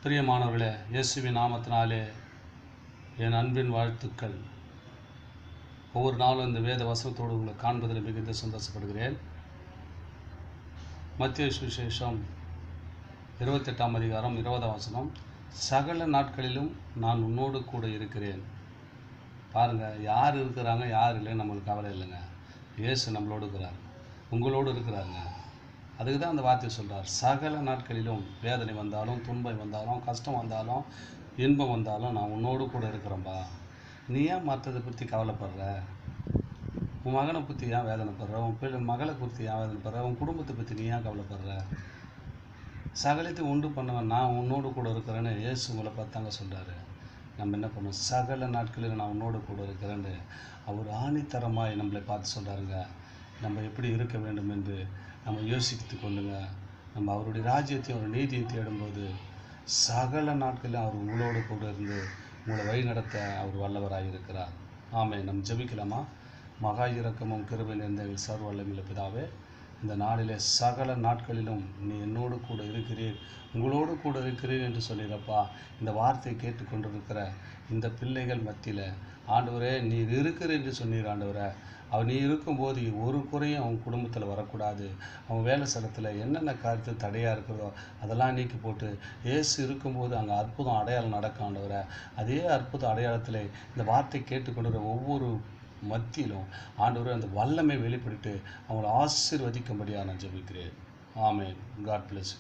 பிரியமானவர்களே, இயேசுவின் நாமத்தினாலே என் அன்பின் வாழ்த்துக்கள். ஒவ்வொரு நாளும் இந்த வேத வசனத்தோடு உங்களை காண்பதில் மிகுந்த சந்தோஷப்படுகிறேன். மத்திய சுவிசேஷம் 28ஆம் அதிகாரம் 20ஆம் வசனம், சகல நாட்களிலும் நான் உன்னோடு கூட இருக்கிறேன். பாருங்கள், யார் இருக்கிறாங்க யார் இல்லைன்னு நம்மளுக்கு கவலை இல்லைங்க. இயேசு நம்மளோடு இருக்கிறார், உங்களோடு இருக்கிறாருங்க. அதுக்கு தான் அந்த வார்த்தையை சொல்கிறார். சகல நாட்களிலும் வேதனை வந்தாலும், துன்பம் வந்தாலும், கஷ்டம் வந்தாலும், இன்பம் வந்தாலும் நான் உன்னோடு கூட இருக்கிறேன்பா. நீ ஏன் மற்றதை பற்றி கவலைப்படுற? உன் மகனை பற்றி ஏன் வேதனைப்படுற? உன் மகளை குறித்து ஏன் வேதனைப்படுற? உன் குடும்பத்தை பற்றி நீ ஏன் கவலைப்படுற? சகலத்தையும் உண்டு பண்ணவன் நான் உன்னோடு கூட இருக்கிறேன்னு இயேசு உங்களை பார்த்தாங்க சொல்கிறாரு. நம்ம என்ன பண்ணோம்? சகல நாட்களில் நான் உன்னோடு கூட இருக்கிறேன்னு அவர் ஆணித்தரமாய் நம்மளை பார்த்து சொல்கிறாருங்க. நம்ம எப்படி இருக்க வேண்டும் என்று நம்ம யோசித்து கொள்ளுங்க. நம்ம அவருடைய ராஜ்யத்தையும் அவர் நீதியை தேடும்போது சகல நாட்களிலும் அவர் உங்களோடு கூட இருந்து உங்களை வழி நடத்த அவர் வல்லவராக இருக்கிறார். ஆமென். நம்ம ஜெபிக்கலாமா? மகா இரக்கமும் கிருபை நிறைந்த எங்கள் சர்வ வல்லமையுள்ள பிதாவே, இந்த நாளிலே சகல நாட்களிலும் நீ என்னோடு கூட இருக்கிறீர், உங்களோடு கூட இருக்கிறீர் என்று சொல்லியிருப்பா. இந்த வார்த்தையை கேட்டுக்கொண்டிருக்கிற இந்த பிள்ளைகள் மத்தியில் ஆண்டவரே நீர் இருக்கிற என்று சொன்னீர். ஆண்டவரே, நீ இருக்கும்போது ஒரு குறையும் அவன் குடும்பத்தில் வரக்கூடாது. அவன் வேலை ஸ்தலத்தில் என்னென்ன காரியத்து தடையாக இருக்கிறதோ அதெல்லாம் நீக்கி போட்டு இயேசு இருக்கும்போது அங்கே அற்புதம் அடையாளம் நடக்கும். ஆண்டவரே, அதே அற்புத அடையாளத்தில் இந்த வார்த்தை கேட்டுக்கொண்டிருக்கிற ஒவ்வொரு மத்தியிலும் ஆண்டவரே அந்த வல்லமை வெளிப்படுத்தி அவங்களை ஆசீர்வதிக்கும்படியாக நான் ஜெபிக்கிறேன். ஆமென். God plus.